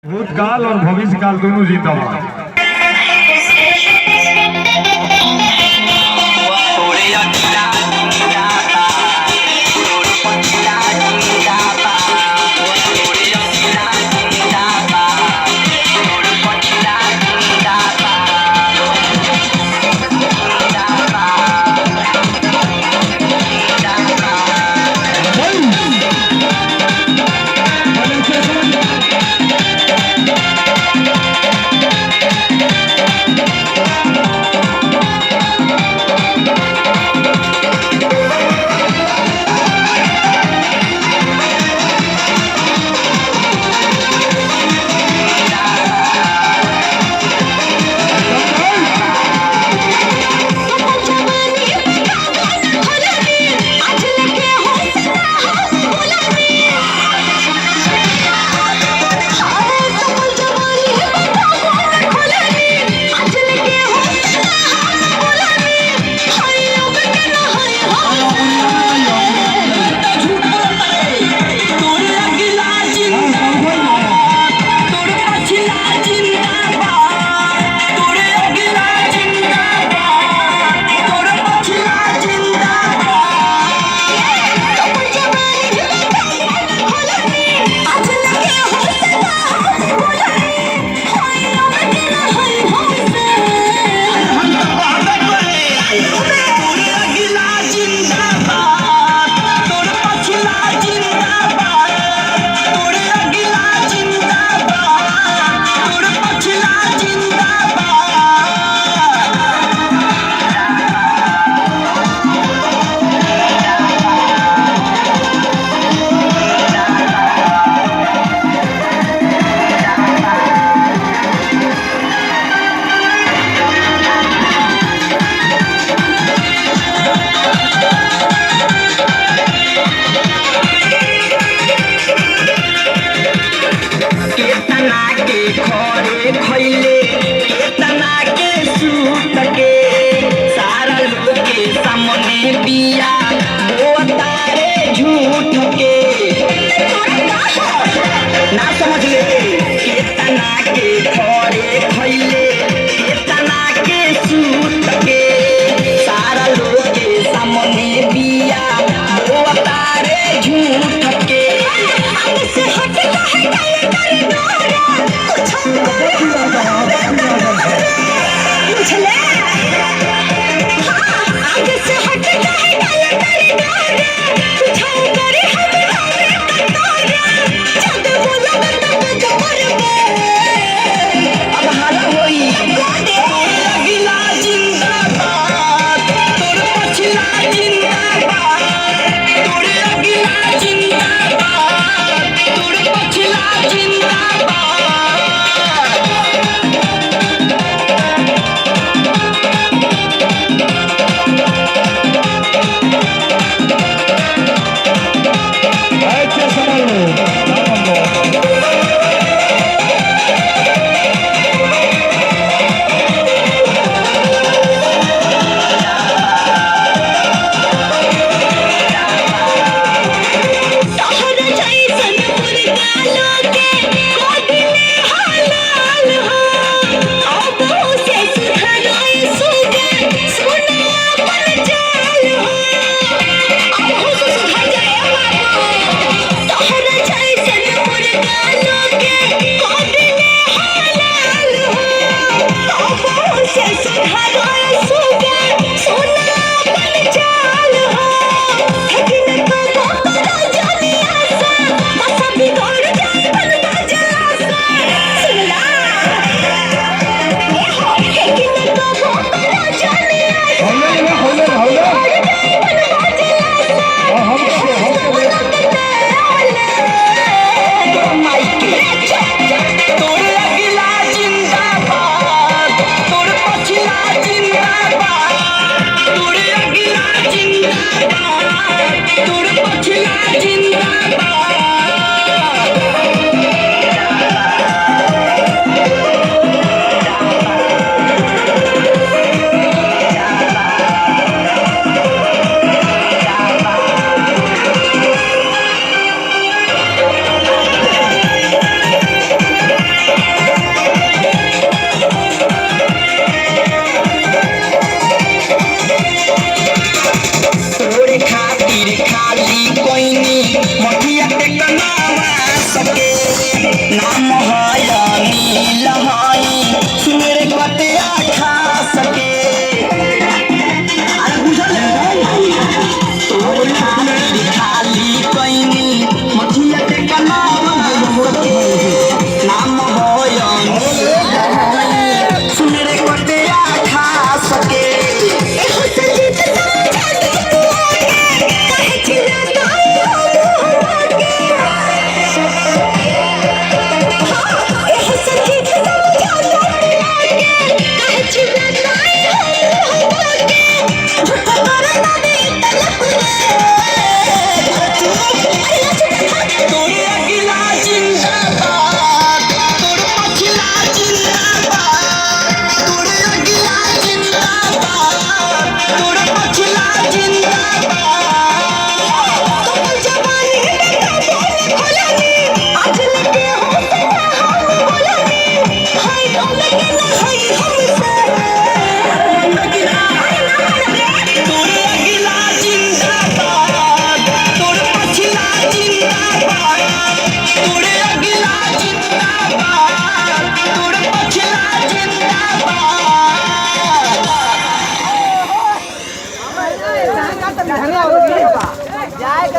भूतकाल और भविष्य काल दोनों जिंदाबाद।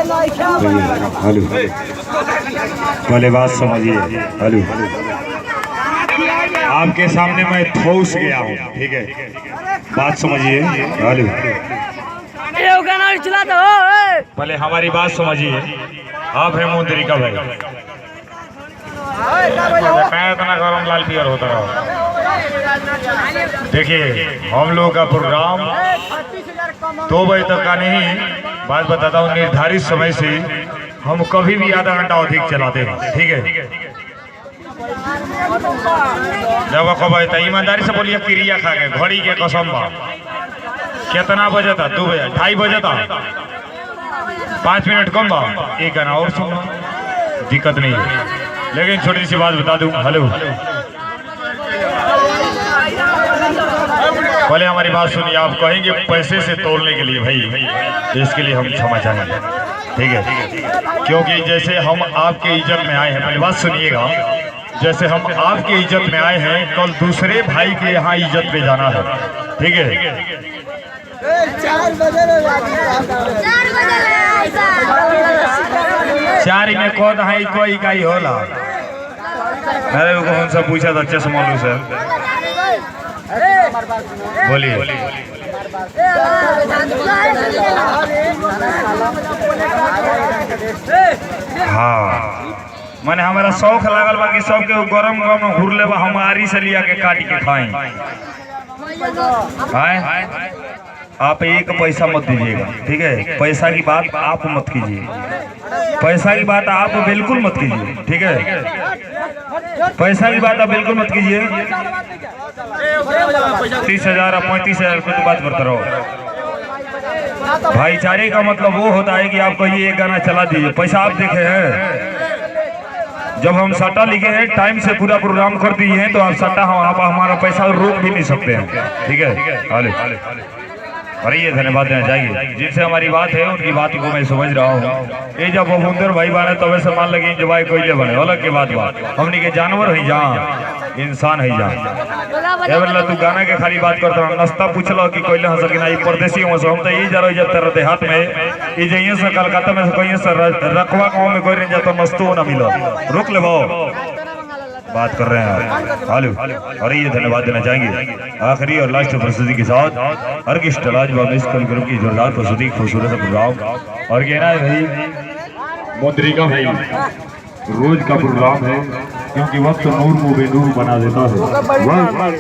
हेलो, पहले बात समझिए। हेलो, आपके सामने मैं ठोस गया हूँ, ठीक है, बात समझिए। हेलो, पहले हमारी बात समझिए। आप है मुंदरी का भाई, इतना गरम लाल पियर होता रहा। देखिए, हम लोगों का प्रोग्राम 2 बजे तक का नहीं, बात बताता हूँ, निर्धारित समय से हम कभी भी आधा घंटा अधिक चलाते हैं, ठीक है। जब कब ईमानदारी से बोलिए, क्रिया खा के घड़ी के कसम बा। कितना बजे था? 2 बजे, 2:30 बजे था, 5 मिनट कम बा। एक गाना और सुनो, दिक्कत नहीं है। लेकिन छोटी सी बात बता दूं। हेलो, पहले हमारी बात सुनिए। आप कहेंगे पैसे से तोड़ने के लिए भाई, तो इसके लिए हम क्षमा चाहेंगे, ठीक है, क्योंकि जैसे हम आपके इज्जत में आए हैं, पहले बात सुनिएगा, जैसे हम आपके इज्जत में आए हैं, कल दूसरे भाई के यहाँ इज्जत पे जाना है, ठीक है। 4 में कौन है, कोई का ही होला। अरे कौन सा पूछा था चश्मा लू सर, बोलिए। हाँ, मैंने हमारा शौक लागल बा कि सबके गरम गरम घूर ले, हमारी से लिया के काट के खाएं। आप एक पैसा मत दीजिएगा, ठीक है। पैसा की बात आप मत कीजिए, पैसा की बात आप बिल्कुल मत कीजिए, ठीक है। पैसा की बात आप बिल्कुल मत कीजिए। 30,000 और 35,000 की बात करते रहो। भाईचारे का मतलब वो होता है कि आप कहिए एक गाना चला दीजिए। पैसा आप देखे हैं, जब हम सट्टा लिखे हैं, टाइम से पूरा प्रोग्राम कर दिए हैं, तो आप सट्टा हमारा पैसा रोक भी नहीं सकते हैं, ठीक है। हाले, और ये धन्यवाद देना चाहिए जिनसे हमारी बात है, उनकी बात को मैं समझ रहा हूँ। ये जब वफुंदर भाई बने तब से मान लगे जवाई कोयले बने, अलग के बात हमने के जानवर है जहाँ, इंसान है जहाँ। तू गाना के खाली बात करता हूँ, नाश्ता पूछलो कि कोयले हंस कि ना परदेसी हम तो ये जा रहे जब तेरे देहात में ये जइए से कलकत्ता में से कहीं से रखवा गाँव में कोई नहीं जाता, नस्तो ना मिलो, रुक ले बात कर रहे हैं। हालो, और ये धन्यवाद देना चाहेंगे आखिरी और लास्ट प्रस्तुति के साथ ऑर्केस्ट्रा लाजवाब म्यूजिकल ग्रुप की जोरदार प्रस्तुति, खूबसूरत प्रोग्राम। और कहना है भाई मुंदरी का भाई रोज का प्रोग्राम है, क्योंकि वक्त नूर को बेनूर बना देता है।